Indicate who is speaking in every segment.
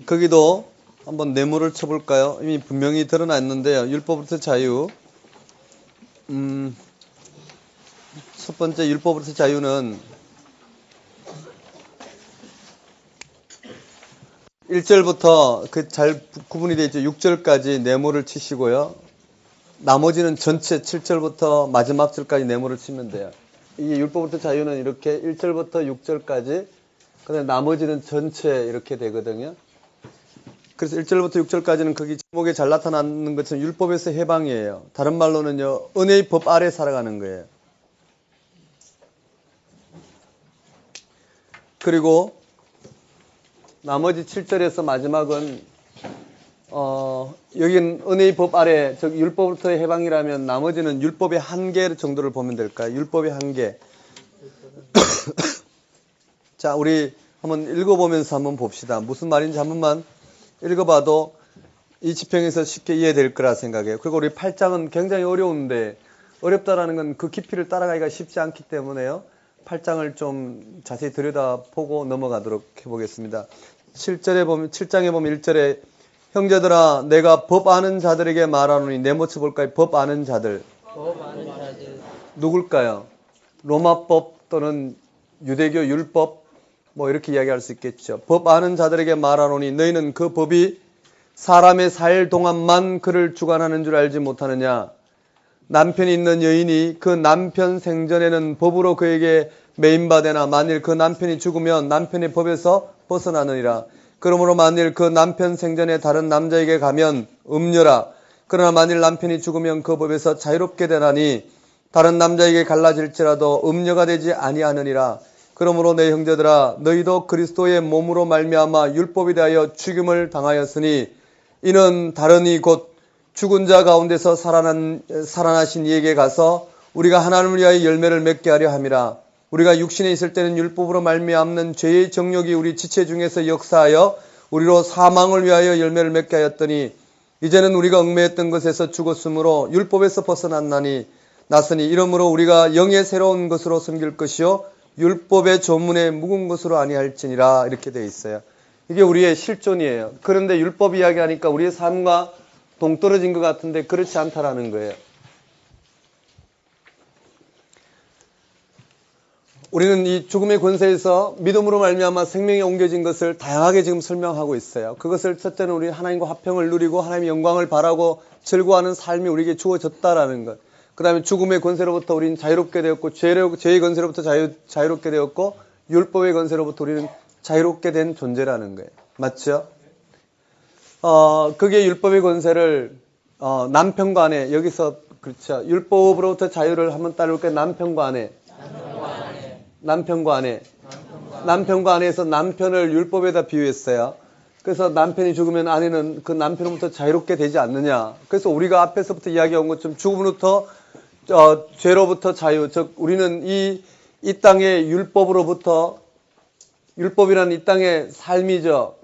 Speaker 1: 거기도 한번 네모를 쳐볼까요? 이미 분명히 드러나 있는데요. 율법으로부터 자유. 첫 번째 율법으로부터 자유는 1절부터 그 잘 구분이 되어 있죠. 6절까지 네모를 치시고요. 나머지는 전체 7절부터 마지막 절까지 네모를 치면 돼요. 이게 율법부터 자유는 이렇게 1절부터 6절까지, 그다음에 나머지는 전체 이렇게 되거든요. 그래서 1절부터 6절까지는 거기 제목에 잘 나타나는 것처럼 율법에서 해방이에요. 다른 말로는요, 은혜의 법 아래 살아가는 거예요. 그리고 나머지 7절에서 마지막은 여긴 은혜의 법 아래, 즉 율법부터의 해방이라면 나머지는 율법의 한계 정도를 보면 될까요? 율법의 한계. 자, 우리 한번 읽어보면서 한번 봅시다. 무슨 말인지 한 번만 읽어봐도 이 지평에서 쉽게 이해될 거라 생각해요. 그리고 우리 8장은 굉장히 어려운데, 어렵다라는 건 그 깊이를 따라가기가 쉽지 않기 때문에요. 8장을 좀 자세히 들여다보고 넘어가도록 해보겠습니다. 7장에 보면 1절에 형제들아 내가 법 아는 자들에게 말하노니, 네모 쳐볼까요? 법 아는 자들.
Speaker 2: 법 아는 자들.
Speaker 1: 누굴까요? 로마법 또는 유대교 율법 뭐 이렇게 이야기할 수 있겠죠. 법 아는 자들에게 말하노니 너희는 그 법이 사람의 살 동안만 그를 주관하는 줄 알지 못하느냐. 남편이 있는 여인이 그 남편 생전에는 법으로 그에게 매인바되나 만일 그 남편이 죽으면 남편의 법에서 벗어나느니라. 그러므로 만일 그 남편 생전에 다른 남자에게 가면 음녀라. 그러나 만일 남편이 죽으면 그 법에서 자유롭게 되나니 다른 남자에게 갈라질지라도 음녀가 되지 아니하느니라. 그러므로 내 형제들아 너희도 그리스도의 몸으로 말미암아 율법에 대하여 죽임을 당하였으니 이는 다른이 곧 죽은 자 가운데서 살아나신 이에게 가서 우리가 하나님을 위하여 열매를 맺게 하려 함이라. 우리가 육신에 있을 때는 율법으로 말미암는 죄의 정욕이 우리 지체 중에서 역사하여 우리로 사망을 위하여 열매를 맺게 하였더니 이제는 우리가 얽매였던 것에서 죽었으므로 율법에서 벗어났나니 났으니 이러므로 우리가 영의 새로운 것으로 섬길 것이요 율법의 조문에 묵은 것으로 아니할지니라. 이렇게 되어 있어요. 이게 우리의 실존이에요. 그런데 율법 이야기하니까 우리의 삶과 동떨어진 것 같은데 그렇지 않다라는 거예요. 우리는 이 죽음의 권세에서 믿음으로 말미암아 생명이 옮겨진 것을 다양하게 지금 설명하고 있어요. 그것을 첫째는 우리 하나님과 화평을 누리고 하나님의 영광을 바라고 즐거워하는 삶이 우리에게 주어졌다라는 것. 그 다음에 죽음의 권세로부터 우리는 자유롭게 되었고 죄의 권세로부터 자유롭게 되었고 율법의 권세로부터 우리는 자유롭게 된 존재라는 거예요. 맞죠? 그게 율법의 권세를 남편과 아내, 여기서 그렇죠. 율법으로부터 자유를 한번 따를까요? 남편과 아내. 남편과 아내에서 남편을 율법에다 비유했어요. 그래서 남편이 죽으면 아내는 그 남편으로부터 자유롭게 되지 않느냐. 그래서 우리가 앞에서부터 이야기한 것처럼 죽음으로부터 죄로부터 자유, 즉 우리는 이 땅의 율법으로부터, 율법이라는 이 땅의 삶이죠.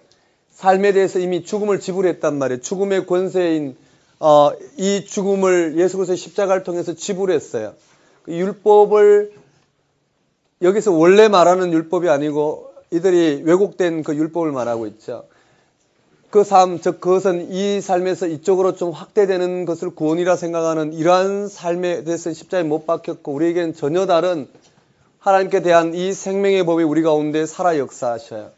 Speaker 1: 삶에 대해서 이미 죽음을 지불했단 말이에요. 죽음의 권세인 이 죽음을 예수 그리스도의 십자가를 통해서 지불했어요. 그 율법을 여기서 원래 말하는 율법이 아니고 이들이 왜곡된 그 율법을 말하고 있죠. 그 삶, 즉 그것은 이 삶에서 이쪽으로 좀 확대되는 것을 구원이라 생각하는 이러한 삶에 대해서 십자가에 못 박혔고 우리에게는 전혀 다른 하나님께 대한 이 생명의 법이 우리 가운데 살아 역사하셔요.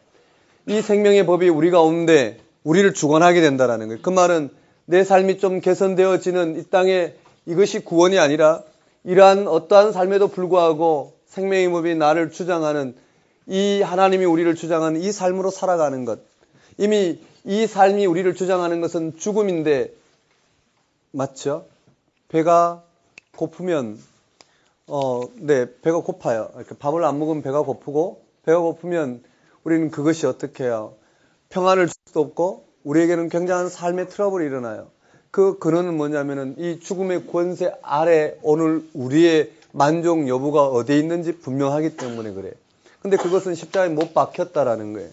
Speaker 1: 이 생명의 법이 우리 가운데 우리를 주관하게 된다는 거예요. 그 말은 내 삶이 좀 개선되어지는 이 땅에 이것이 구원이 아니라 이러한 어떠한 삶에도 불구하고 생명의 법이 나를 주장하는 이 하나님이 우리를 주장하는 이 삶으로 살아가는 것. 이미 이 삶이 우리를 주장하는 것은 죽음인데 맞죠? 배가 고프면 배가 고파요. 이렇게 밥을 안 먹으면 배가 고프고 배가 고프면 우리는 그것이 어떻게 해요? 평안을 줄 수도 없고 우리에게는 굉장한 삶의 트러블이 일어나요. 그 근원은 뭐냐면은 이 죽음의 권세 아래 오늘 우리의 만족 여부가 어디에 있는지 분명하기 때문에 그래요. 근데 그것은 십자가에 못 박혔다라는 거예요.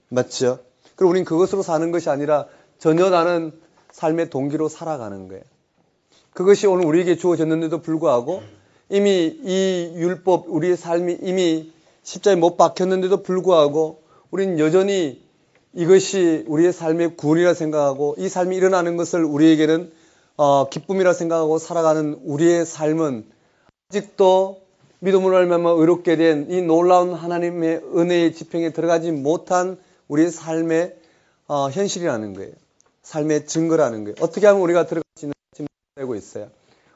Speaker 1: 맞죠? 그리고 우리는 그것으로 사는 것이 아니라 전혀 다른 삶의 동기로 살아가는 거예요. 그것이 오늘 우리에게 주어졌는데도 불구하고 이미 이 율법, 우리의 삶이 이미 십자가에 못 박혔는데도 불구하고 우리는 여전히 이것이 우리의 삶의 구원이라 생각하고 이 삶이 일어나는 것을 우리에게는 기쁨이라 생각하고 살아가는 우리의 삶은 아직도 믿음으로 말미암아 의롭게 된 이 놀라운 하나님의 은혜의 지평에 들어가지 못한 우리의 삶의 현실이라는 거예요. 삶의 증거라는 거예요. 어떻게 하면 우리가 들어갈 수 있는지 되고 있어요.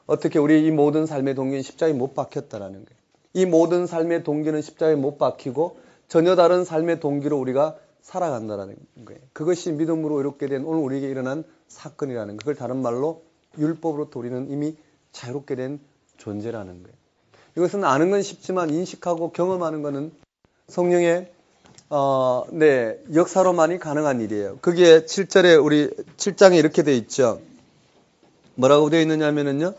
Speaker 1: 어떻게 우리 이 모든 삶의 동기는 십자가에 못 박혔다라는 거예요. 이 모든 삶의 동기는 십자가에 못 박히고 전혀 다른 삶의 동기로 우리가 살아간다라는 거예요. 그것이 믿음으로 의롭게 된 오늘 우리에게 일어난 사건이라는 거예요. 그걸 다른 말로 율법으로부터 우리는 이미 자유롭게 된 존재라는 거예요. 이것은 아는 건 쉽지만 인식하고 경험하는 것은 성령의 역사로만이 가능한 일이에요. 그게 7절에 우리 7장에 이렇게 되어 있죠. 뭐라고 되어 있느냐면은요.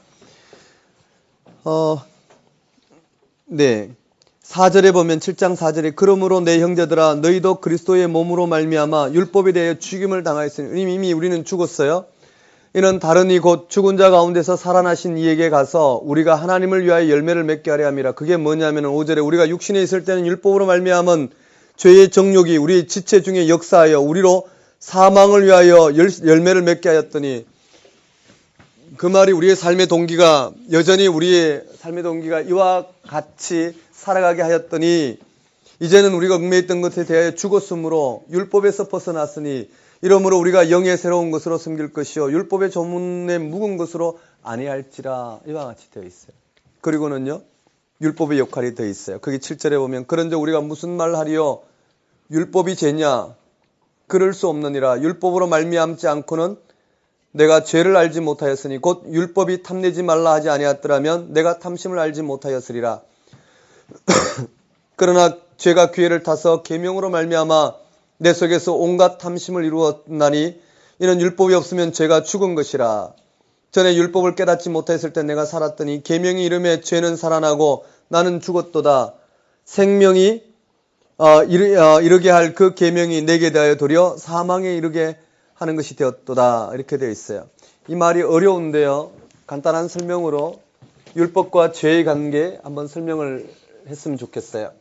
Speaker 1: 4절에 보면 7장 4절에 그러므로 내 형제들아 너희도 그리스도의 몸으로 말미암아 율법에 대하여 죽임을 당하였으니 이미 우리는 죽었어요. 이는 다른 이 곧 죽은 자 가운데서 살아나신 이에게 가서 우리가 하나님을 위하여 열매를 맺게 하려 함이라. 그게 뭐냐면 5절에 우리가 육신에 있을 때는 율법으로 말미암은 죄의 정욕이 우리 지체 중에 역사하여 우리로 사망을 위하여 열매를 맺게 하였더니 그 말이 우리의 삶의 동기가 여전히 우리의 삶의 동기가 이와 같이 살아가게 하였더니 이제는 우리가 얽매였던 것에 대하여 죽었으므로 율법에서 벗어났으니 이러므로 우리가 영의 새로운 것으로 섬길 것이요 율법의 조문에 묵은 것으로 아니할지라. 이와 같이 되어 있어요. 그리고는요 율법의 역할이 되어 있어요. 거기 7절에 보면 그런즉 우리가 무슨 말 하리요 율법이 죄냐 그럴 수 없느니라. 율법으로 말미암지 않고는 내가 죄를 알지 못하였으니 곧 율법이 탐내지 말라 하지 아니하였더라면 내가 탐심을 알지 못하였으리라. 그러나 죄가 기회를 타서 계명으로 말미암아 내 속에서 온갖 탐심을 이루었나니 이는 율법이 없으면 죄가 죽은 것이라. 전에 율법을 깨닫지 못했을 때 내가 살았더니 계명이 이름에 죄는 살아나고 나는 죽었도다. 생명이 이르게 할 그 계명이 내게 대하여 도리어 사망에 이르게 하는 것이 되었도다. 이렇게 되어 있어요. 이 말이 어려운데요. 간단한 설명으로 율법과 죄의 관계 한번 설명을 했으면 좋겠어요.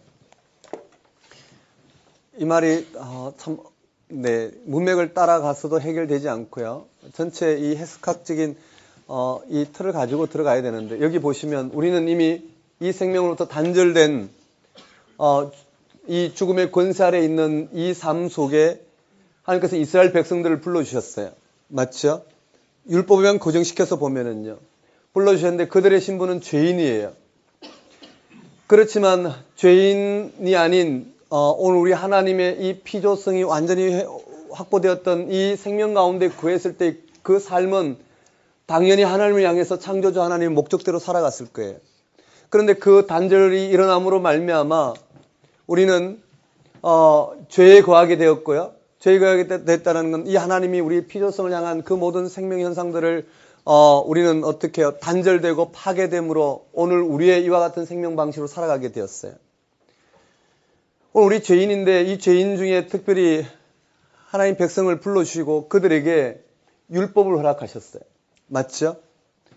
Speaker 1: 이 말이 문맥을 따라가서도 해결되지 않고요. 전체 이 해석학적인 이 틀을 가지고 들어가야 되는데 여기 보시면 우리는 이미 이 생명으로부터 단절된 이 죽음의 권세 아래 있는 이 삶 속에 하나님께서 이스라엘 백성들을 불러주셨어요. 맞죠? 율법에만 고정시켜서 보면은요. 불러주셨는데 그들의 신분은 죄인이에요. 그렇지만 죄인이 아닌 오늘 우리 하나님의 이 피조성이 완전히 확보되었던 이 생명 가운데 구했을 때 그 삶은 당연히 하나님을 향해서 창조주 하나님의 목적대로 살아갔을 거예요. 그런데 그 단절이 일어남으로 말미암아 우리는 죄에 거하게 되었고요. 죄에 거하게 됐다는 건 이 하나님이 우리 피조성을 향한 그 모든 생명 현상들을 우리는 어떻게 해요? 단절되고 파괴됨으로 오늘 우리의 이와 같은 생명 방식으로 살아가게 되었어요. 오늘 우리 죄인인데 이 죄인 중에 특별히 하나님 백성을 불러주시고 그들에게 율법을 허락하셨어요. 맞죠?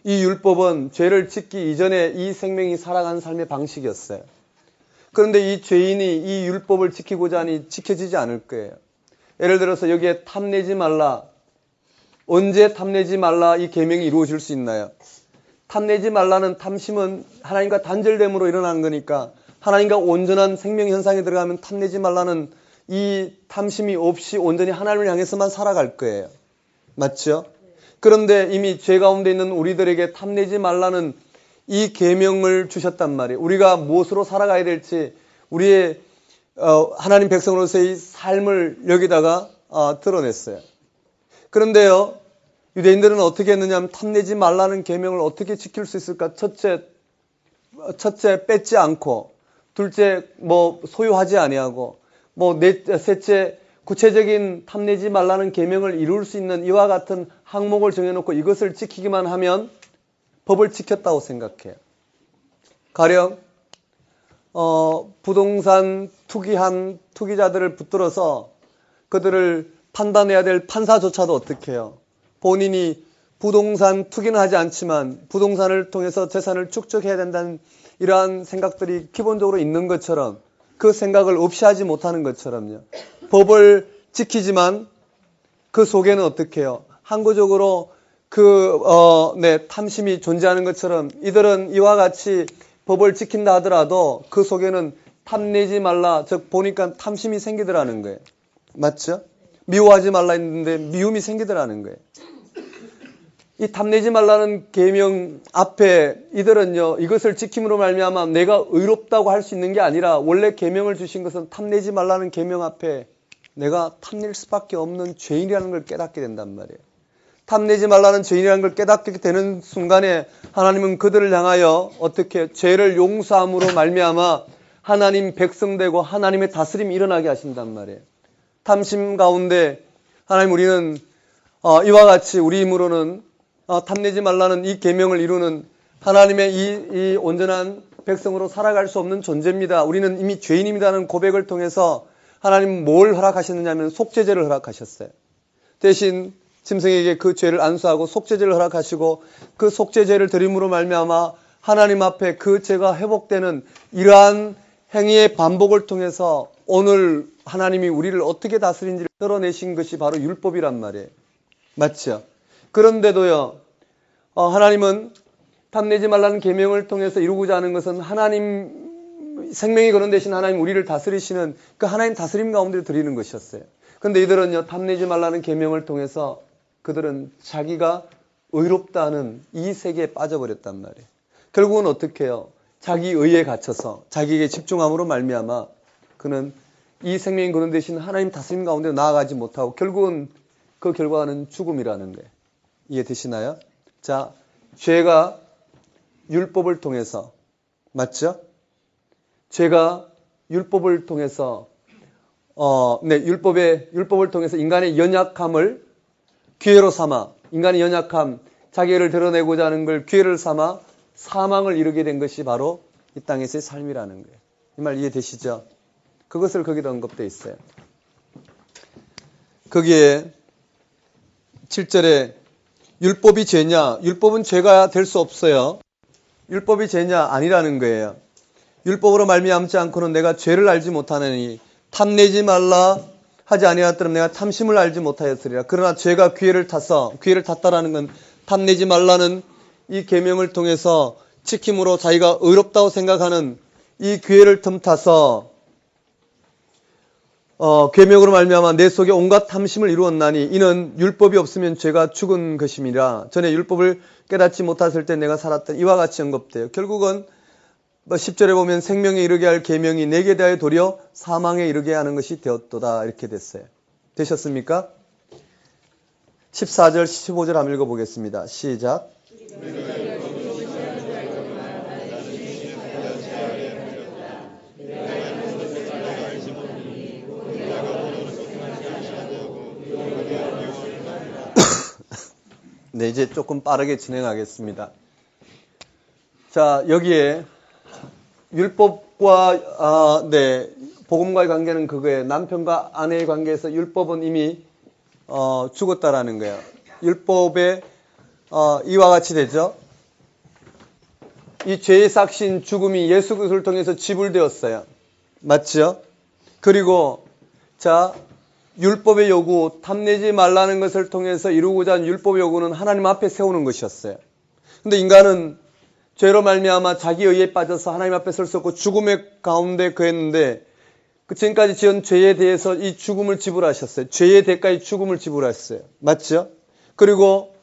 Speaker 1: 이 율법은 죄를 짓기 이전에 이 생명이 살아가는 삶의 방식이었어요. 그런데 이 죄인이 이 율법을 지키고자 하니 지켜지지 않을 거예요. 예를 들어서 여기에 탐내지 말라. 언제 탐내지 말라 이 계명이 이루어질 수 있나요? 탐내지 말라는 탐심은 하나님과 단절됨으로 일어나는 거니까 하나님과 온전한 생명 현상에 들어가면 탐내지 말라는 이 탐심이 없이 온전히 하나님을 향해서만 살아갈 거예요. 맞죠? 그런데 이미 죄 가운데 있는 우리들에게 탐내지 말라는 이 계명을 주셨단 말이에요. 우리가 무엇으로 살아가야 될지 우리의 하나님 백성으로서의 삶을 여기다가 드러냈어요. 그런데요. 유대인들은 어떻게 했느냐 하면 탐내지 말라는 계명을 어떻게 지킬 수 있을까? 첫째 뺏지 않고 둘째 소유하지 아니하고 셋째 구체적인 탐내지 말라는 계명을 이룰 수 있는 이와 같은 항목을 정해놓고 이것을 지키기만 하면 법을 지켰다고 생각해요. 가령 부동산 투기한 투기자들을 붙들어서 그들을 판단해야 될 판사조차도 어떻게 해요? 본인이 부동산 투기는 하지 않지만 부동산을 통해서 재산을 축적해야 된다는 이러한 생각들이 기본적으로 있는 것처럼 그 생각을 없이 하지 못하는 것처럼요. 법을 지키지만 그 속에는 어떻게 해요? 항구적으로 탐심이 존재하는 것처럼 이들은 이와 같이 법을 지킨다 하더라도 그 속에는 탐내지 말라. 즉 보니까 탐심이 생기더라는 거예요. 맞죠? 미워하지 말라 했는데 미움이 생기더라는 거예요. 이 탐내지 말라는 계명 앞에 이들은요, 이것을 지킴으로 말미암아 내가 의롭다고 할 수 있는 게 아니라 원래 계명을 주신 것은 탐내지 말라는 계명 앞에 내가 탐낼 수밖에 없는 죄인이라는 걸 깨닫게 된단 말이에요. 탐내지 말라는 죄인이라는 걸 깨닫게 되는 순간에 하나님은 그들을 향하여 어떻게 죄를 용서함으로 말미암아 하나님 백성 되고 하나님의 다스림이 일어나게 하신단 말이에요. 탐심 가운데 하나님 우리는 이와 같이 우리 힘으로는 탐내지 말라는 이 계명을 이루는 하나님의 이 온전한 백성으로 살아갈 수 없는 존재입니다. 우리는 이미 죄인입니다는 고백을 통해서 하나님은 뭘 허락하셨느냐면 속죄제를 허락하셨어요. 대신 짐승에게 그 죄를 안수하고 속죄제를 허락하시고 그 속죄제를 드림으로 말미암아 하나님 앞에 그 죄가 회복되는 이러한 행위의 반복을 통해서 오늘 하나님이 우리를 어떻게 다스린지를 드러내신 것이 바로 율법이란 말이에요. 맞죠? 그런데도요, 하나님은 탐내지 말라는 계명을 통해서 이루고자 하는 것은 하나님 생명이 거론되신 하나님 우리를 다스리시는 그 하나님 다스림 가운데 드리는 것이었어요. 그런데 이들은요, 탐내지 말라는 계명을 통해서 그들은 자기가 의롭다는 이 세계에 빠져버렸단 말이에요. 결국은 어떻게 해요? 자기 의에 갇혀서 자기에게 집중함으로 말미암아 그는 이 생명이 거론되신 하나님 다스림 가운데 나아가지 못하고 결국은 그 결과는 죽음이라는 거예요. 이해되시나요? 자, 죄가 율법을 통해서, 맞죠? 죄가 율법을 통해서, 율법을 통해서 인간의 연약함을 기회로 삼아, 인간의 연약함, 자기를 드러내고자 하는 걸 기회를 삼아 사망을 이루게 된 것이 바로 이 땅에서의 삶이라는 거예요. 이 말 이해되시죠? 그것을 거기다 언급되어 있어요. 거기에 7절에 율법이 죄냐? 율법은 죄가 될 수 없어요. 율법이 죄냐? 아니라는 거예요. 율법으로 말미암지 않고는 내가 죄를 알지 못하느니 탐내지 말라 하지 아니하였더라면 내가 탐심을 알지 못하였으리라. 그러나 죄가 기회를 탔다라는 건 탐내지 말라는 이 계명을 통해서 지킴으로 자기가 의롭다고 생각하는 이 기회를 틈타서 계명으로 말미암아 내 속에 온갖 탐심을 이루었나니 이는 율법이 없으면 죄가 죽은 것임이라. 전에 율법을 깨닫지 못했을 때 내가 살았던 이와 같이 언급돼요. 결국은 10절에 보면 생명에 이르게 할 계명이 내게 대하여 도리어 사망에 이르게 하는 것이 되었도다. 이렇게 됐어요. 되셨습니까? 14절, 15절 한번 읽어보겠습니다. 시작. 네, 이제 조금 빠르게 진행하겠습니다. 자, 여기에 율법과 복음과의 관계는 그거예요. 남편과 아내의 관계에서 율법은 이미 죽었다라는 거예요. 율법에 이와 같이 되죠. 이 죄의 삭신 죽음이 예수 그리스도를 통해서 지불되었어요. 맞죠? 그리고 자, 율법의 요구, 탐내지 말라는 것을 통해서 이루고자 한 율법의 요구는 하나님 앞에 세우는 것이었어요. 근데 인간은 죄로 말미암아 자기 의에 빠져서 하나님 앞에 설 수 없고 죽음의 가운데 거했는데 그 지금까지 지은 죄에 대해서 이 죽음을 지불하셨어요. 죄의 대가의 죽음을 지불하셨어요. 맞죠? 그리고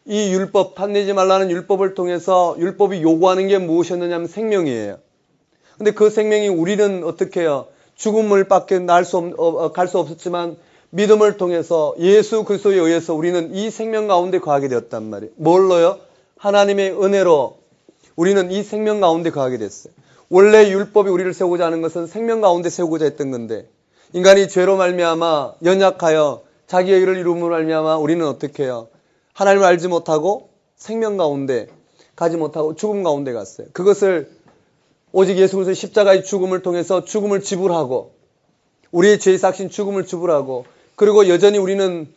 Speaker 1: 이 율법, 탐내지 말라는 율법을 통해서 율법이 요구하는 게 무엇이었느냐면 생명이에요. 근데 그 생명이 우리는 어떻게 해요? 죽음을 밖에 갈 수 없었지만 믿음을 통해서 예수 그리스도에 의해서 우리는 이 생명 가운데 거하게 되었단 말이에요. 뭘로요? 하나님의 은혜로 우리는 이 생명 가운데 거하게 됐어요. 원래 율법이 우리를 세우고자 하는 것은 생명 가운데 세우고자 했던 건데 인간이 죄로 말미암아 연약하여 자기의 의를 이루므로 말미암아 우리는 어떻게 해요? 하나님을 알지 못하고 생명 가운데 가지 못하고 죽음 가운데 갔어요. 그것을 오직 예수 그리스도의 십자가의 죽음을 통해서 죽음을 지불하고 우리의 죄의 삭신 죽음을 지불하고 그리고 여전히 우리는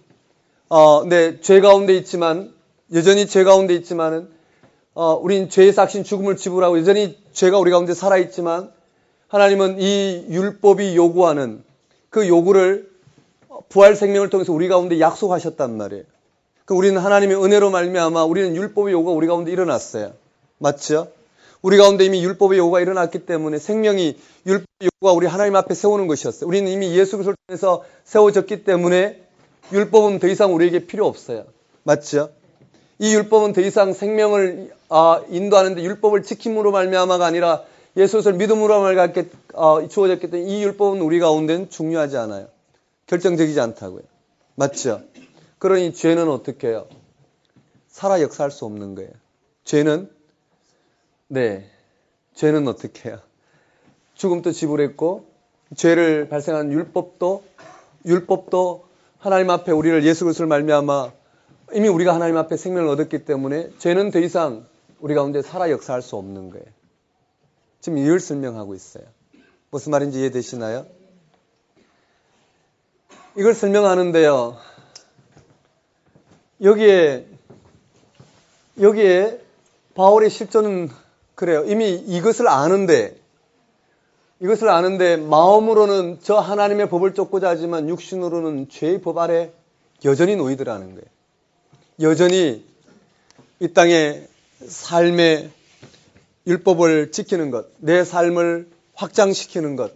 Speaker 1: 죄 가운데 있지만 여전히 죄 가운데 있지만은 우린 죄의 삭신 죽음을 지불하고 여전히 죄가 우리 가운데 살아있지만 하나님은 이 율법이 요구하는 그 요구를 부활 생명을 통해서 우리 가운데 약속하셨단 말이에요. 우리는 하나님의 은혜로 말미암아 우리는 율법의 요구가 우리 가운데 일어났어요. 맞죠? 우리 가운데 이미 율법의 요구가 일어났기 때문에 생명이 율법의 요구가 우리 하나님 앞에 세우는 것이었어요. 우리는 이미 예수 그리스도를 통해서 세워졌기 때문에 율법은 더 이상 우리에게 필요 없어요. 맞죠? 이 율법은 더 이상 생명을 인도하는데 율법을 지킴으로 말미암아가 아니라 예수 그리스도를 믿음으로 말미암아 주어졌기 때문에 이 율법은 우리 가운데는 중요하지 않아요. 결정적이지 않다고요. 맞죠? 그러니 죄는 어떻게 해요? 살아 역사할 수 없는 거예요. 죄는 어떻게 해요? 죽음도 지불했고 죄를 발생한 율법도 하나님 앞에 우리를 예수 그리스도를 말미암아 이미 우리가 하나님 앞에 생명을 얻었기 때문에 죄는 더 이상 우리 가운데 살아 역사할 수 없는 거예요. 지금 이걸 설명하고 있어요. 무슨 말인지 이해되시나요? 이걸 설명하는데요. 여기에 바울의 실존은 그래요. 이미 이것을 아는데 마음으로는 저 하나님의 법을 쫓고자 하지만 육신으로는 죄의 법 아래 여전히 놓이더라는 거예요. 여전히 이 땅의 삶의 율법을 지키는 것, 내 삶을 확장시키는 것,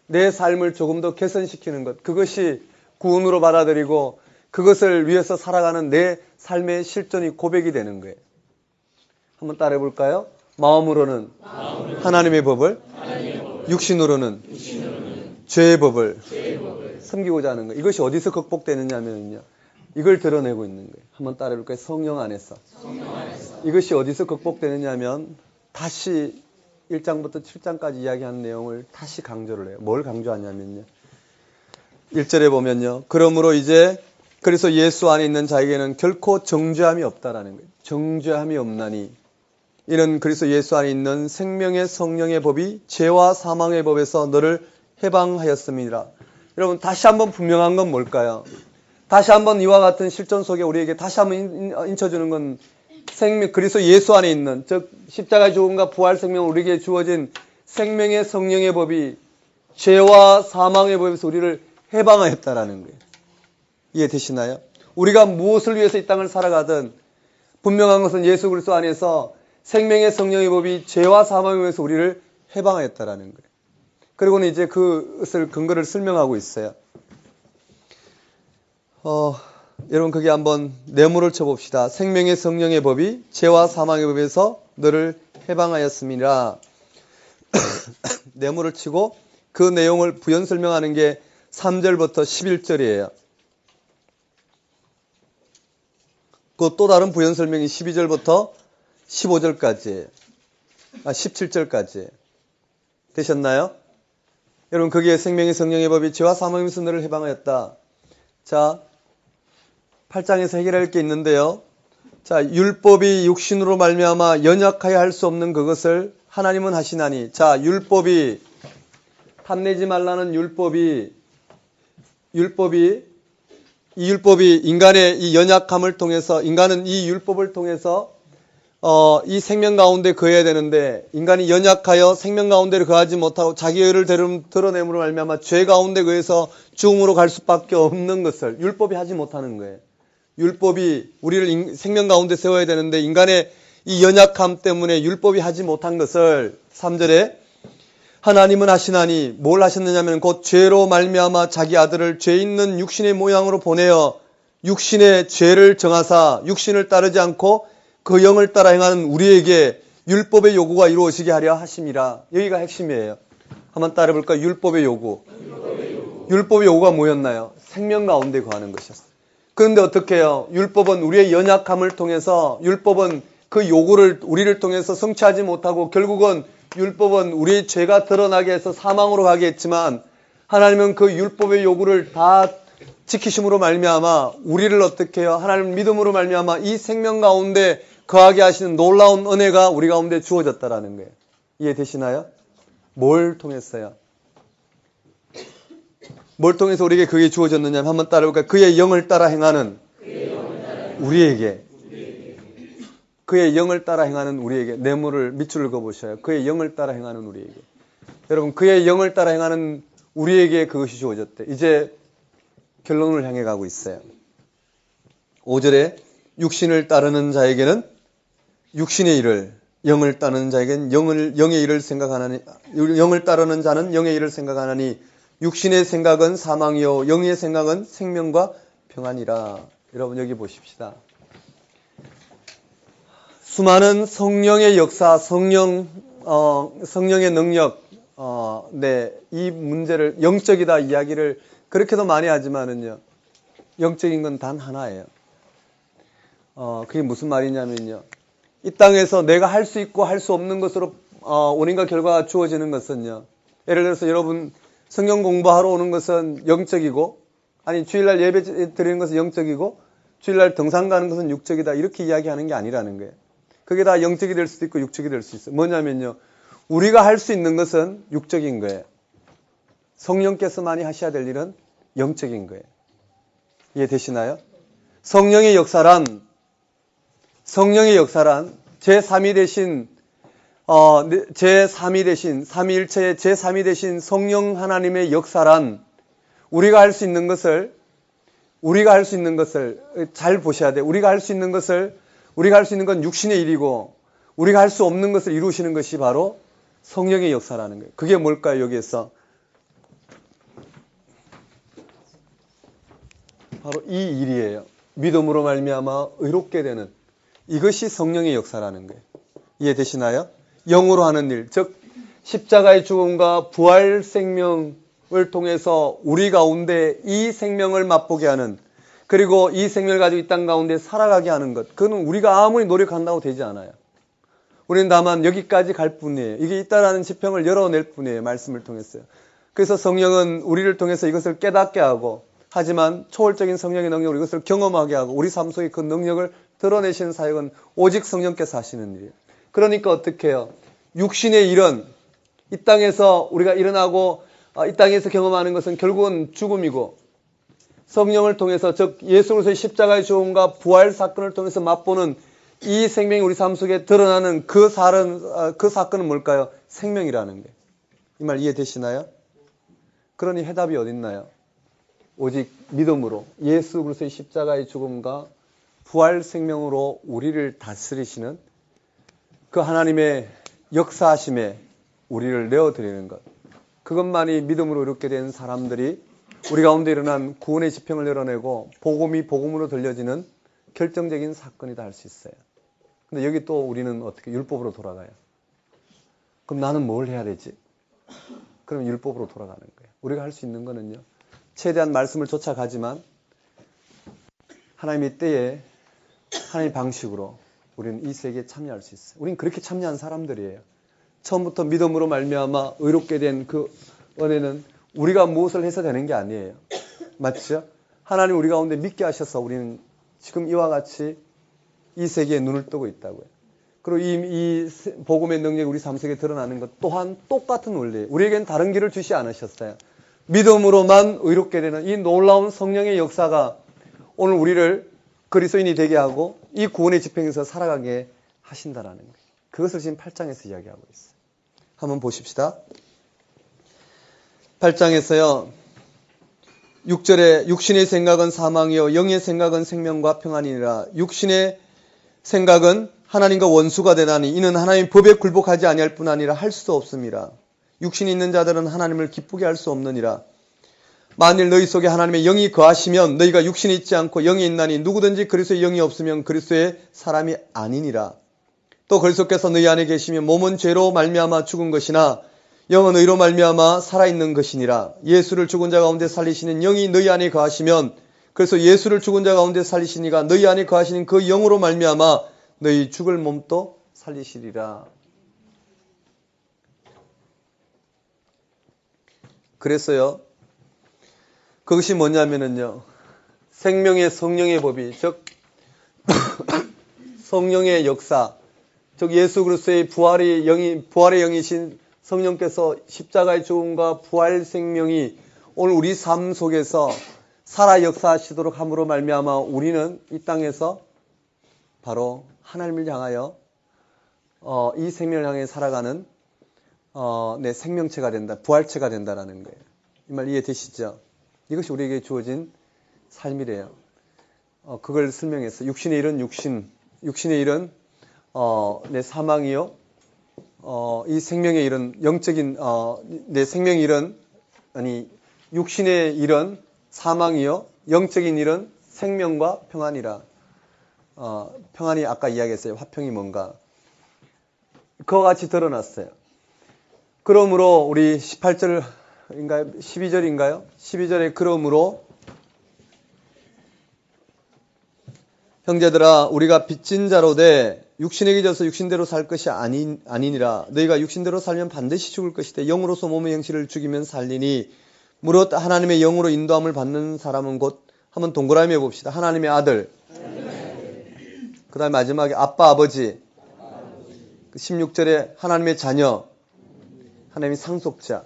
Speaker 1: 내 삶을 조금 더 개선시키는 것, 그것이 구원으로 받아들이고 그것을 위해서 살아가는 내 삶의 실존이 고백이 되는 거예요. 한번 따라해 볼까요? 마음으로는 하나님의 법을, 육신으로는 죄의 법을 섬기고자 하는 거예요. 이것이 어디서 극복되느냐면요. 이걸 드러내고 있는 거예요. 한번 따라해 볼까요? 성령 안에서. 이것이 어디서 극복되느냐면 다시 1장부터 7장까지 이야기하는 내용을 다시 강조를 해요. 뭘 강조하냐면요. 1절에 보면요. 그러므로 이제 그래서 예수 안에 있는 자에게는 결코 정죄함이 없다라는 거예요. 정죄함이 없나니 이는 그리스도 예수 안에 있는 생명의 성령의 법이 죄와 사망의 법에서 너를 해방하였습니다. 여러분 다시 한번 분명한 건 뭘까요? 다시 한번 이와 같은 실존 속에 우리에게 다시 한번 인쳐주는 건 생명, 그리스도 예수 안에 있는 즉 십자가의 죽음과 부활 생명 우리에게 주어진 생명의 성령의 법이 죄와 사망의 법에서 우리를 해방하였다라는 거예요. 이해되시나요? 우리가 무엇을 위해서 이 땅을 살아가든 분명한 것은 예수 그리스도 안에서 생명의 성령의 법이 죄와 사망의 법에서 우리를 해방하였다라는 거예요. 그리고는 이제 그것을 근거를 설명하고 있어요. 여러분 거기 한번 네모를 쳐봅시다. 생명의 성령의 법이 죄와 사망의 법에서 너를 해방하였습니다. 네모를 치고 그 내용을 부연 설명하는 게 3절부터 11절이에요. 그 또 다른 부연 설명이 12절부터 15절까지예요. 17절까지. 되셨나요? 여러분 거기에 생명의 성령의 법이 죄와 사망에서 너를 해방하였다. 자, 8장에서 해결할 게 있는데요. 자, 율법이 육신으로 말미암아 연약하여 할 수 없는 그것을 하나님은 하시나니. 자, 율법이 탐내지 말라는 율법이 인간의 이 연약함을 통해서 인간은 이 율법을 통해서 이 생명 가운데 거해야 되는데 인간이 연약하여 생명 가운데를 거하지 못하고 자기 의를 드러냄으로 말미암아 죄 가운데 거해서 죽음으로 갈 수밖에 없는 것을 율법이 하지 못하는 거예요. 율법이 우리를 생명 가운데 세워야 되는데 인간의 이 연약함 때문에 율법이 하지 못한 것을 3절에 하나님은 하시나니 뭘 하셨느냐면 곧 죄로 말미암아 자기 아들을 죄 있는 육신의 모양으로 보내어 육신의 죄를 정하사 육신을 따르지 않고 그 영을 따라 행하는 우리에게 율법의 요구가 이루어지게 하려 하심이라. 여기가 핵심이에요. 한번 따라해볼까요? 율법의 요구. 율법의 요구가 뭐였나요? 생명 가운데 거하는 것이었어요. 그런데 어떻게 해요? 율법은 우리의 연약함을 통해서 율법은 그 요구를 우리를 통해서 성취하지 못하고 결국은 율법은 우리의 죄가 드러나게 해서 사망으로 가게 했지만 하나님은 그 율법의 요구를 다 지키심으로 말미암아 우리를 어떻게 해요? 하나님 믿음으로 말미암아 이 생명 가운데 거하게 하시는 놀라운 은혜가 우리 가운데 주어졌다라는 거예요. 이해되시나요? 뭘 통했어요? 뭘 통해서 우리에게 그게 주어졌느냐 한번 따라볼까요? 그의 영을 따라 행하는 우리에게 그의 영을 따라 행하는 우리에게 네모를 밑줄을 그어보셔요. 그의 영을 따라 행하는 우리에게 여러분 그의 영을 따라 행하는 우리에게 그것이 주어졌대. 이제 결론을 향해 가고 있어요. 5절에 육신을 따르는 자에게는 육신의 일을, 영을 따르는 자에게는 영의 일을 생각하나니, 영을 따르는 자는 영의 일을 생각하나니 육신의 생각은 사망이요 영의 생각은 생명과 평안이라. 여러분 여기 보십시다. 수많은 성령의 역사, 성령의 능력, 이 문제를 영적이다 이야기를 그렇게도 많이 하지만은요, 영적인 건 단 하나예요. 그게 무슨 말이냐면요, 이 땅에서 내가 할 수 있고 할 수 없는 것으로 원인과 결과가 주어지는 것은요, 예를 들어서 여러분 성경 공부하러 오는 것은 영적이고, 아니 주일날 예배 드리는 것은 영적이고, 주일날 등산 가는 것은 육적이다 이렇게 이야기하는 게 아니라는 거예요. 그게 다 영적이 될 수도 있고 육적이 될 수 있어요. 뭐냐면요, 우리가 할 수 있는 것은 육적인 거예요. 성령께서만이 하셔야 될 일은 영적인 거예요. 이해되시나요? 성령의 역사란 제3위 대신 삼위일체의 제3위 대신 성령 하나님의 역사란 우리가 할 수 있는 것을 잘 보셔야 돼요. 우리가 할 수 있는 건 육신의 일이고, 우리가 할 수 없는 것을 이루시는 것이 바로 성령의 역사라는 거예요. 그게 뭘까요? 여기에서 바로 이 일이에요. 믿음으로 말미암아 의롭게 되는, 이것이 성령의 역사라는 거예요. 이해되시나요? 영으로 하는 일, 즉 십자가의 죽음과 부활 생명을 통해서 우리 가운데 이 생명을 맛보게 하는, 그리고 이 생명을 가지고 이 땅 가운데 살아가게 하는 것, 그건 우리가 아무리 노력한다고 되지 않아요. 우리는 다만 여기까지 갈 뿐이에요. 이게 있다라는 지평을 열어낼 뿐이에요. 말씀을 통해서요. 그래서 성령은 우리를 통해서 이것을 깨닫게 하고, 하지만 초월적인 성령의 능력으로 이것을 경험하게 하고 우리 삶 속에 그 능력을 드러내시는 사역은 오직 성령께서 하시는 일이에요. 그러니까 어떻게 해요? 육신의 일은 이 땅에서 우리가 일어나고 이 땅에서 경험하는 것은 결국은 죽음이고, 성령을 통해서, 즉 예수 그리스도의 십자가의 죽음과 부활 사건을 통해서 맛보는 이 생명이 우리 삶 속에 드러나는 그 사건은 뭘까요? 생명이라는 거예요. 이 말 이해되시나요? 그러니 해답이 어딨나요? 오직 믿음으로 예수 그리스도의 십자가의 죽음과 부활 생명으로 우리를 다스리시는 그 하나님의 역사하심에 우리를 내어드리는 것, 그것만이 믿음으로 이렇게 된 사람들이 우리 가운데 일어난 구원의 지평을 열어내고 복음이 복음으로 들려지는 결정적인 사건이다 할 수 있어요. 근데 여기 또 우리는 어떻게 율법으로 돌아가요? 그럼 나는 뭘 해야 되지? 그럼 율법으로 돌아가는 거예요. 우리가 할 수 있는 거는요, 최대한 말씀을 쫓아가지만 하나님의 때에 하나님의 방식으로 우리는 이 세계에 참여할 수 있어요. 우리는 그렇게 참여한 사람들이에요. 처음부터 믿음으로 말미암아 의롭게 된 그 은혜는 우리가 무엇을 해서 되는 게 아니에요. 맞죠? 하나님 우리 가운데 믿게 하셔서 우리는 지금 이와 같이 이 세계에 눈을 뜨고 있다고요. 그리고 이 복음의 능력이 우리 삶 속에 드러나는 것 또한 똑같은 원리예요. 우리에겐 다른 길을 주시 않으셨어요. 믿음으로만 의롭게 되는 이 놀라운 성령의 역사가 오늘 우리를 그리스도인이 되게 하고 이 구원의 지평에서 살아가게 하신다라는 거예요. 그것을 지금 8장에서 이야기하고 있어요. 한번 보십시다. 8장에서요. 6절에 육신의 생각은 사망이요 영의 생각은 생명과 평안이니라. 육신의 생각은 하나님과 원수가 되나니 이는 하나님 법에 굴복하지 아니할 뿐 아니라 할 수도 없습니다. 육신이 있는 자들은 하나님을 기쁘게 할 수 없느니라. 만일 너희 속에 하나님의 영이 거하시면 너희가 육신이 있지 않고 영이 있나니 누구든지 그리스도의 영이 없으면 그리스도의 사람이 아니니라. 또 그리스도께서 너희 안에 계시면 몸은 죄로 말미암아 죽은 것이나 영은 의로 말미암아 살아있는 것이니라. 예수를 죽은 자 가운데 살리시는 영이 너희 안에 거하시면, 그래서 예수를 죽은 자 가운데 살리시니가 너희 안에 거하시는 그 영으로 말미암아 너희 죽을 몸도 살리시리라. 그래서요, 그것이 뭐냐면은요, 생명의 성령의 법이, 즉 성령의 역사, 즉 예수 그리스도의 부활의 영이신 성령께서 십자가의 죽음과 부활 생명이 오늘 우리 삶 속에서 살아 역사하시도록 함으로 말미암아 우리는 이 땅에서 바로 하나님을 향하여 이 생명을 향해 살아가는 내 생명체가 된다, 부활체가 된다라는 거예요. 이 말 이해되시죠? 이것이 우리에게 주어진 삶이래요. 그걸 설명했어요. 육신의 일은 육신의 일은 내 사망이요. 이 생명의 일은 영적인 내 생명의 일은 육신의 일은 사망이요. 영적인 일은 생명과 평안이라. 평안이 아까 이야기했어요. 화평이 뭔가. 그와 같이 드러났어요. 그러므로 우리 18절인가요? 12절인가요? 12절에 그러므로 형제들아 우리가 빚진 자로 돼 육신에게 져서 육신대로 살 것이 아니니라. 너희가 육신대로 살면 반드시 죽을 것이되 영으로서 몸의 형식을 죽이면 살리니 무릇 하나님의 영으로 인도함을 받는 사람은 곧 한번 동그라미 해봅시다. 하나님의 아들. 그 다음에 마지막에 아빠 아버지. 16절에 하나님의 자녀. 하나님의 상속자.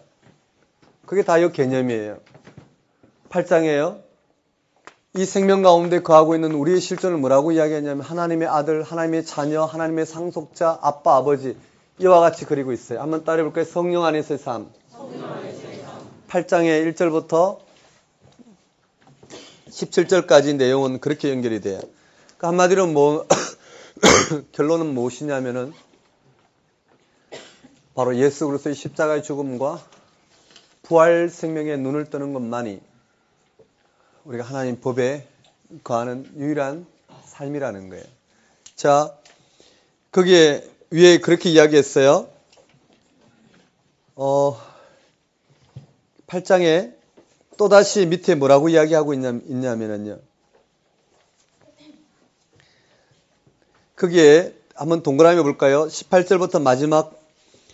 Speaker 1: 그게 다 이 개념이에요. 8장에요. 이 생명 가운데 거하고 있는 우리의 실존을 뭐라고 이야기하냐면 하나님의 아들, 하나님의 자녀, 하나님의 상속자, 아빠, 아버지 이와 같이 그리고 있어요. 한번 따라해볼까요? 성령 안에서의 삶. 8장의 1절부터 17절까지 내용은 그렇게 연결이 돼요. 그러니까 한마디로 결론은 무엇이냐면은 바로 예수 그리스도의 십자가의 죽음과 부활 생명에 눈을 뜨는 것만이 우리가 하나님 법에 거하는 유일한 삶이라는 거예요. 자, 거기에 위에 그렇게 이야기했어요. 8장에 또다시 밑에 뭐라고 이야기하고 있냐면요. 거기에 한번 동그라미 볼까요? 18절부터 마지막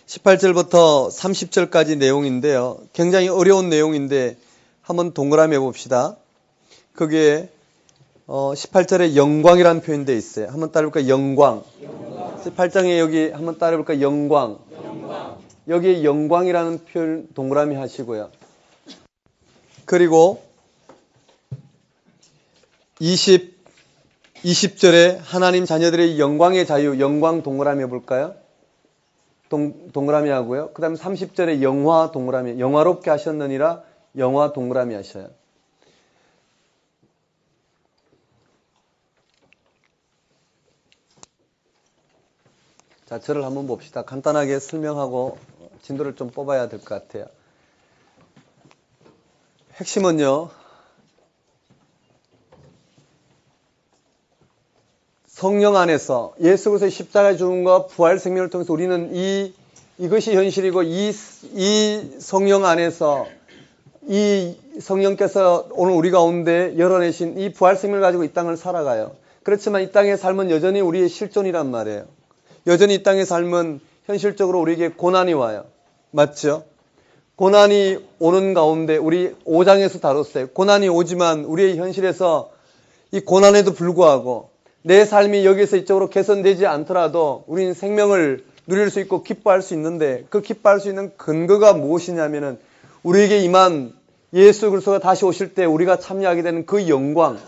Speaker 1: 18절부터 30절까지 내용인데요. 굉장히 어려운 내용인데 한번 동그라미 해봅시다. 거기에 18절에 영광이라는 표현이 되어 있어요. 한번 따라해볼까요? 영광. 18장에 여기 한번 따라해볼까요? 영광. 여기에 영광이라는 표현 동그라미 하시고요. 그리고 20절에 하나님 자녀들의 영광의 자유, 영광 동그라미 해볼까요? 동그라미 하고요. 그 다음에 30절에 영화 동그라미, 영화롭게 하셨느니라 영화 동그라미 하셔요. 자, 저를 한번 봅시다. 간단하게 설명하고 진도를 좀 뽑아야 될 것 같아요. 핵심은요, 성령 안에서 예수 그리스도의 십자가의 죽음과 부활 생명을 통해서 우리는 이것이 현실이고 이 성령 안에서 이 성령께서 오늘 우리 가운데 열어내신 이 부활 생명을 가지고 이 땅을 살아가요. 그렇지만 이 땅의 삶은 여전히 우리의 실존이란 말이에요. 여전히 이 땅의 삶은 현실적으로 우리에게 고난이 와요. 맞죠? 고난이 오는 가운데 우리 5장에서 다뤘어요. 고난이 오지만 우리의 현실에서 이 고난에도 불구하고 내 삶이 여기서 이쪽으로 개선되지 않더라도 우리는 생명을 누릴 수 있고 기뻐할 수 있는데 그 기뻐할 수 있는 근거가 무엇이냐면은 우리에게 임한 예수 그리스도가 다시 오실 때 우리가 참여하게 되는 그 영광,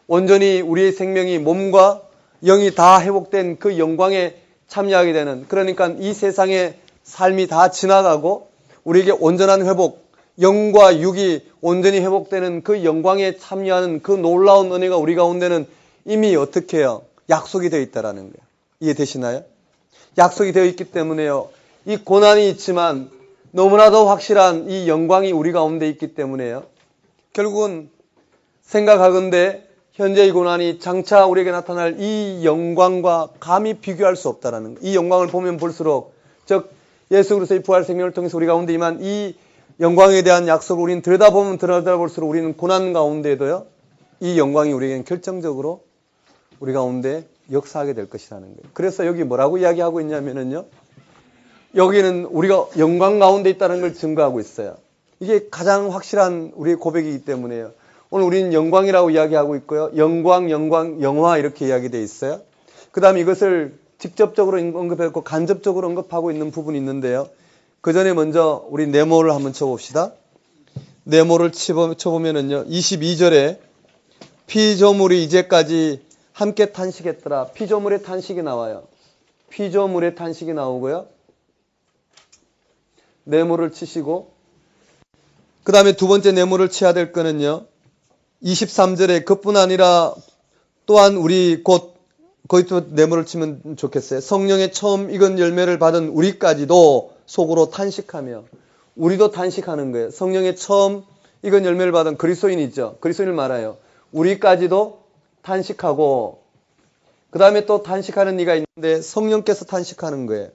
Speaker 1: 온전히 우리의 생명이 몸과 영이 다 회복된 그 영광에 참여하게 되는, 그러니까 이 세상의 삶이 다 지나가고 우리에게 온전한 회복, 영과 육이 온전히 회복되는 그 영광에 참여하는 그 놀라운 은혜가 우리 가운데는 이미 어떻게 해요? 약속이 되어 있다라는 거예요. 이해되시나요? 약속이 되어 있기 때문에요. 이 고난이 있지만 너무나도 확실한 이 영광이 우리 가운데 있기 때문에요. 결국은 생각하건대 현재의 고난이 장차 우리에게 나타날 이 영광과 감히 비교할 수 없다라는 거예요. 이 영광을 보면 볼수록, 즉 예수 그리스도의 부활 생명을 통해서 우리 가운데 임한 이 영광에 대한 약속을 우리는 들여다보면 들여다볼수록 우리는 고난 가운데에도요, 이 영광이 우리에게는 결정적으로 우리 가운데 역사하게 될 것이라는 거예요. 그래서 여기 뭐라고 이야기하고 있냐면요, 여기는 우리가 영광 가운데 있다는 걸 증거하고 있어요. 이게 가장 확실한 우리의 고백이기 때문에요. 오늘 우리는 영광이라고 이야기하고 있고요. 영광, 영화 이렇게 이야기되어 있어요. 그 다음에 이것을 직접적으로 언급했고 간접적으로 언급하고 있는 부분이 있는데요. 그 전에 먼저 우리 네모를 한번 쳐봅시다. 네모를 쳐보면은요, 22절에 피조물이 이제까지 함께 탄식했더라. 피조물의 탄식이 나와요. 피조물의 탄식이 나오고요. 네모를 치시고, 그 다음에 두 번째 네모를 쳐야 될 거는요, 23절에 그뿐 아니라 또한 우리 곧 거기서 네모를 치면 좋겠어요. 성령의 처음 익은 열매를 받은 우리까지도 속으로 탄식하며, 우리도 탄식하는 거예요. 성령의 처음 익은 열매를 받은 그리스도인이죠. 그리스도인을 말해요. 우리까지도 탄식하고, 그 다음에 또 탄식하는 이가 있는데 성령께서 탄식하는 거예요.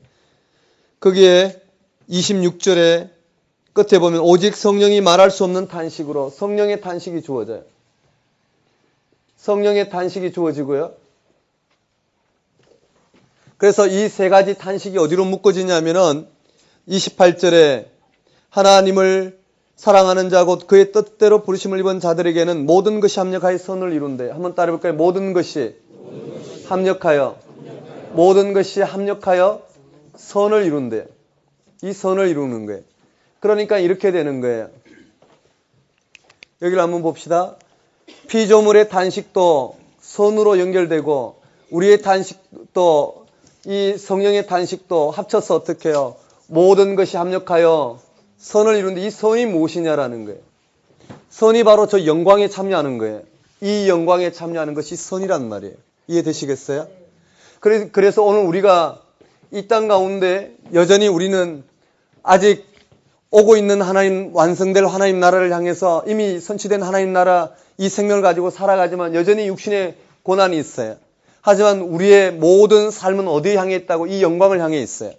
Speaker 1: 거기에 26절에 끝에 보면 오직 성령이 말할 수 없는 탄식으로 성령의 탄식이 주어져요. 성령의 탄식이 주어지고요. 그래서 이 세 가지 탄식이 어디로 묶어지냐면은 28절에 하나님을 사랑하는 자 곧 그의 뜻대로 부르심을 입은 자들에게는 모든 것이 합력하여 선을 이룬대. 한번 따라해볼까요? 모든 것이 합력하여, 모든 것이 합력하여 선을 이룬대. 이 선을 이루는 거예요. 그러니까 이렇게 되는 거예요. 여기를 한번 봅시다. 피조물의 탄식도 선으로 연결되고, 우리의 탄식도, 이 성령의 탄식도 합쳐서 어떻게 해요? 모든 것이 합력하여 선을 이루는데, 이 선이 무엇이냐라는 거예요. 선이 바로 저 영광에 참여하는 거예요. 이 영광에 참여하는 것이 선이란 말이에요. 이해되시겠어요? 그래서 오늘 우리가 이 땅 가운데 여전히 우리는 아직 오고 있는 하나님, 완성될 하나님 나라를 향해서 이미 선취된 하나님 나라 이 생명을 가지고 살아가지만 여전히 육신의 고난이 있어요. 하지만 우리의 모든 삶은 어디에 향해 있다고? 이 영광을 향해 있어요.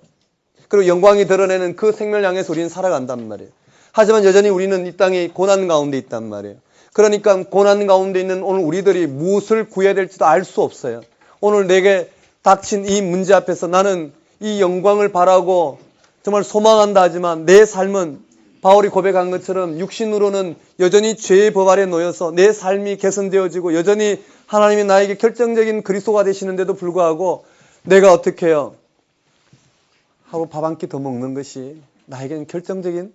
Speaker 1: 그리고 영광이 드러내는 그 생명을 향해서 우리는 살아간단 말이에요. 하지만 여전히 우리는 이 땅에 고난 가운데 있단 말이에요. 그러니까 고난 가운데 있는 오늘 우리들이 무엇을 구해야 될지도 알 수 없어요. 오늘 내게 닥친 이 문제 앞에서 나는 이 영광을 바라고 정말 소망한다 하지만 내 삶은 바울이 고백한 것처럼 육신으로는 여전히 죄의 법 아래 놓여서 내 삶이 개선되어지고 여전히 하나님이 나에게 결정적인 그리스도가 되시는데도 불구하고 내가 어떻게 해요? 하고 밥 한 끼 더 먹는 것이 나에게는 결정적인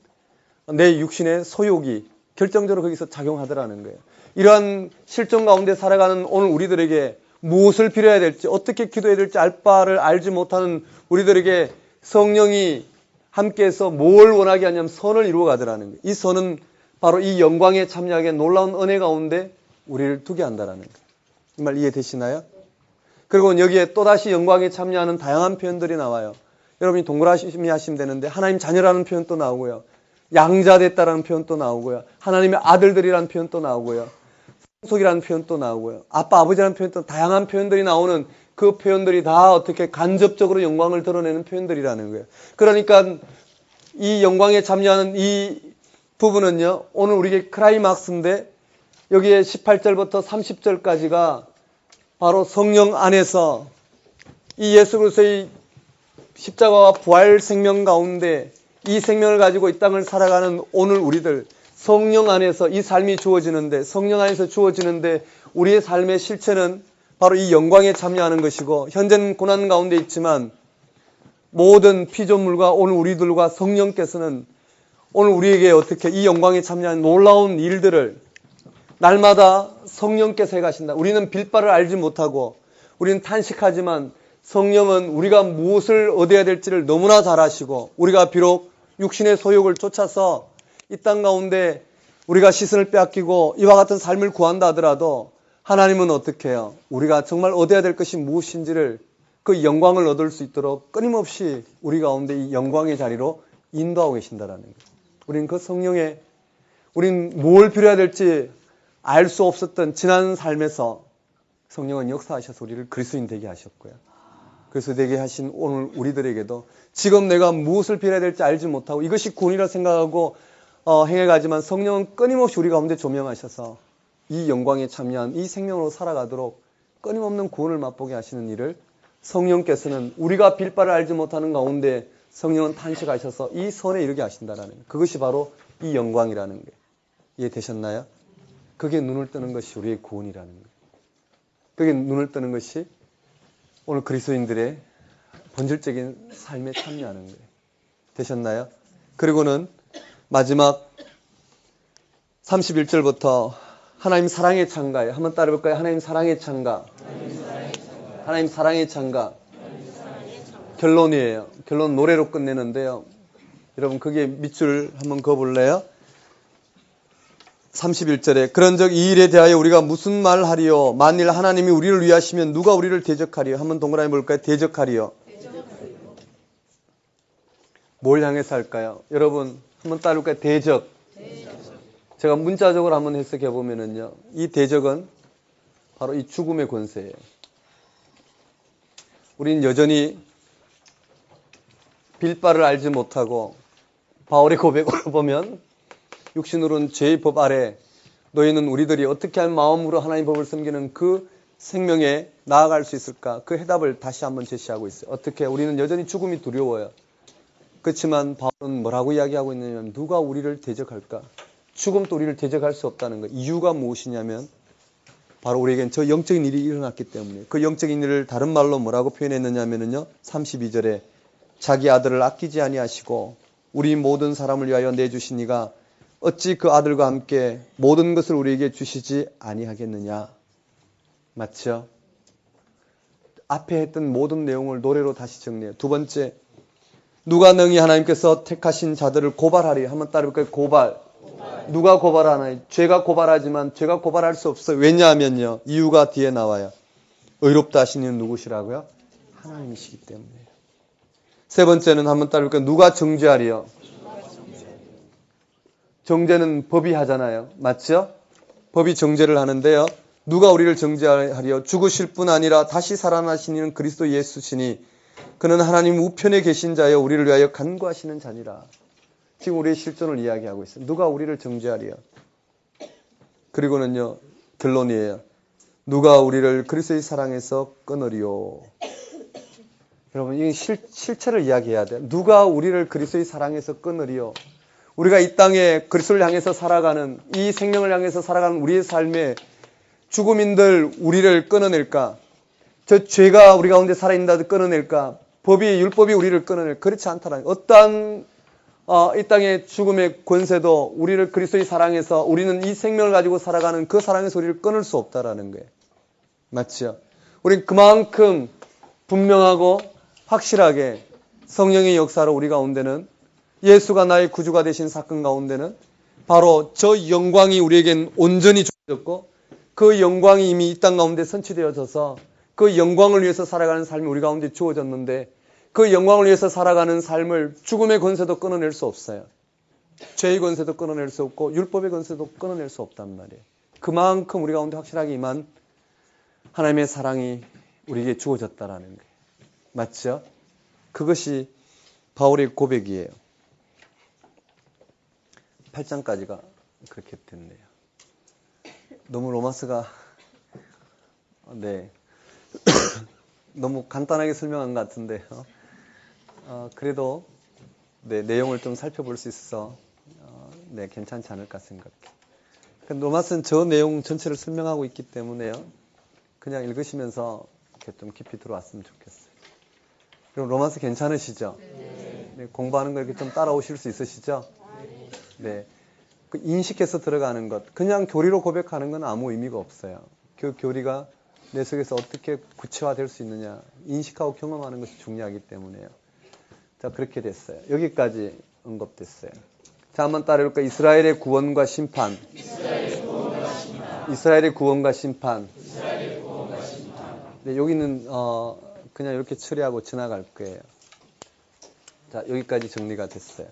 Speaker 1: 내 육신의 소욕이 결정적으로 거기서 작용하더라는 거예요. 이러한 실존 가운데 살아가는 오늘 우리들에게 무엇을 빌어야 될지 어떻게 기도해야 될지 알 바를 알지 못하는 우리들에게 성령이 함께해서 뭘 원하게 하냐면 선을 이루어 가더라는 거예요. 이 선은 바로 이 영광에 참여하게 놀라운 은혜 가운데 우리를 두게 한다라는 거예요. 이 말 이해되시나요? 그리고 여기에 또다시 영광에 참여하는 다양한 표현들이 나와요. 여러분이 동그라미 하시면 되는데 하나님 자녀라는 표현도 나오고요. 양자됐다라는 표현도 나오고요. 하나님의 아들들이라는 표현도 나오고요. 속이라는 표현도 나오고요. 아빠, 아버지라는 표현도 다양한 표현들이 나오는 그 표현들이 다 어떻게 간접적으로 영광을 드러내는 표현들이라는 거예요. 그러니까 이 영광에 참여하는 이 부분은요. 오늘 우리에게 크라이막스인데 여기에 18절부터 30절까지가 바로 성령 안에서 이 예수 그리스도의 십자가와 부활 생명 가운데 이 생명을 가지고 이 땅을 살아가는 오늘 우리들 성령 안에서 이 삶이 주어지는데 성령 안에서 주어지는데 우리의 삶의 실체는 바로 이 영광에 참여하는 것이고 현재는 고난 가운데 있지만 모든 피조물과 오늘 우리들과 성령께서는 오늘 우리에게 어떻게 이 영광에 참여하는 놀라운 일들을 날마다 성령께서 해가신다. 우리는 빌바를 알지 못하고 우리는 탄식하지만 성령은 우리가 무엇을 얻어야 될지를 너무나 잘 아시고 우리가 비록 육신의 소욕을 쫓아서 이 땅 가운데 우리가 시선을 빼앗기고 이와 같은 삶을 구한다 하더라도 하나님은 어떻게 해요? 우리가 정말 얻어야 될 것이 무엇인지를 그 영광을 얻을 수 있도록 끊임없이 우리 가운데 이 영광의 자리로 인도하고 계신다라는 거예요. 우리는 그 성령의 우리는 뭘 빌어야 될지 알 수 없었던 지난 삶에서 성령은 역사하셔서 우리를 그리스도인 되게 하셨고요. 그래서 되게 하신 오늘 우리들에게도 지금 내가 무엇을 빌어야 될지 알지 못하고 이것이 구원이라 생각하고 행해가지만 성령은 끊임없이 우리 가운데 조명하셔서 이 영광에 참여한 이 생명으로 살아가도록 끊임없는 구원을 맛보게 하시는 일을 성령께서는 우리가 빌 바를 알지 못하는 가운데 성령은 탄식하셔서 이 선에 이르게 하신다라는 거예요. 그것이 바로 이 영광이라는 거예요. 이해되셨나요? 그게 눈을 뜨는 것이 우리의 구원이라는 거예요. 그게 눈을 뜨는 것이 오늘 그리스도인들의 본질적인 삶에 참여하는 거예요. 되셨나요? 그리고는 마지막 31절부터 하나님 사랑의 창가에 한번 따라해볼까요? 하나님 사랑의 창가. 하나님 사랑의 창가. 결론이에요. 결론 노래로 끝내는데요. 여러분 그게 밑줄 한번 그어볼래요? 31절에 그런즉 이 일에 대하여 우리가 무슨 말 하리요? 만일 하나님이 우리를 위하시면 누가 우리를 대적하리요? 한번 동그라미 볼까요? 대적하리요. 뭘 향해서 할까요? 여러분 한번 따라볼까요? 대적. 제가 문자적으로 한번 해석해 보면은요, 이 대적은 바로 이 죽음의 권세예요. 우리는 여전히 빌바를 알지 못하고 바울의 고백으로 보면 육신으로는 죄의 법 아래 너희는 우리들이 어떻게 할 마음으로 하나님의 법을 섬기는 그 생명에 나아갈 수 있을까? 그 해답을 다시 한번 제시하고 있어요. 어떻게? 우리는 여전히 죽음이 두려워요. 그렇지만 바울은 뭐라고 이야기하고 있느냐면 누가 우리를 대적할까? 죽음도 우리를 대적할 수 없다는 거. 이유가 무엇이냐면 바로 우리에겐 저 영적인 일이 일어났기 때문에 그 영적인 일을 다른 말로 뭐라고 표현했느냐면요. 32절에 자기 아들을 아끼지 아니하시고 우리 모든 사람을 위하여 내주시니가 어찌 그 아들과 함께 모든 것을 우리에게 주시지 아니하겠느냐. 맞죠? 앞에 했던 모든 내용을 노래로 다시 정리해요. 두 번째, 누가 능히 하나님께서 택하신 자들을 고발하리. 한번 따라볼까요? 고발. 누가 고발하나요? 죄가 고발하지만 죄가 고발할 수 없어요. 왜냐하면요. 이유가 뒤에 나와요. 의롭다 하신 이는 누구시라고요? 하나님이시기 때문에요. 세 번째는 한번 따라볼까요? 누가 정죄하리요? 정죄는 법이 하잖아요. 맞죠? 법이 정죄를 하는데요. 누가 우리를 정죄하리요? 죽으실 뿐 아니라 다시 살아나신 이는 그리스도 예수시니 그는 하나님 우편에 계신 자여 우리를 위하여 간구하시는 자니라. 지금 우리의 실존을 이야기하고 있어요. 누가 우리를 정죄하리요? 그리고는요, 결론이에요. 누가 우리를 그리스도의 사랑에서 끊으리요? 여러분, 이 실체를 이야기해야 돼요. 누가 우리를 그리스도의 사랑에서 끊으리요? 우리가 이 땅에 그리스도를 향해서 살아가는, 이 생명을 향해서 살아가는 우리의 삶에 죽음인들 우리를 끊어낼까? 저 죄가 우리 가운데 살아있는다도 끊어낼까? 율법이 우리를 끊어낼, 그렇지 않다라는, 어떠한 이 땅의 죽음의 권세도 우리를 그리스도의 사랑에서 우리는 이 생명을 가지고 살아가는 그 사랑에서 우리를 끊을 수 없다라는 거예요. 맞죠? 우린 그만큼 분명하고 확실하게 성령의 역사로 우리 가운데는 예수가 나의 구주가 되신 사건 가운데는 바로 저 영광이 우리에겐 온전히 주어졌고 그 영광이 이미 이 땅 가운데 선취되어져서 그 영광을 위해서 살아가는 삶이 우리 가운데 주어졌는데 그 영광을 위해서 살아가는 삶을 죽음의 권세도 끊어낼 수 없어요. 죄의 권세도 끊어낼 수 없고 율법의 권세도 끊어낼 수 없단 말이에요. 그만큼 우리 가운데 확실하게 임한 하나님의 사랑이 우리에게 주어졌다라는 거예요. 맞죠? 그것이 바울의 고백이에요. 8장까지가 그렇게 됐네요. 너무 로마서가 네 너무 간단하게 설명한 것 같은데요. 그래도 네, 내용을 좀 살펴볼 수 있어서 네, 괜찮지 않을까 생각해요. 로마서는 저 내용 전체를 설명하고 있기 때문에요. 그냥 읽으시면서 이렇게 좀 깊이 들어왔으면 좋겠어요. 그럼 로마서 괜찮으시죠? 네, 공부하는 거 이렇게 좀 따라오실 수 있으시죠? 네. 그 인식해서 들어가는 것, 그냥 교리로 고백하는 건 아무 의미가 없어요. 그 교리가 내 속에서 어떻게 구체화될 수 있느냐, 인식하고 경험하는 것이 중요하기 때문에요. 자, 그렇게 됐어요. 여기까지 언급됐어요. 자, 한번 따라해볼까요? 이스라엘의 구원과 심판. 이스라엘의 구원과 심판. 네, 여기는 그냥 이렇게 처리하고 지나갈 거예요. 자, 여기까지 정리가 됐어요.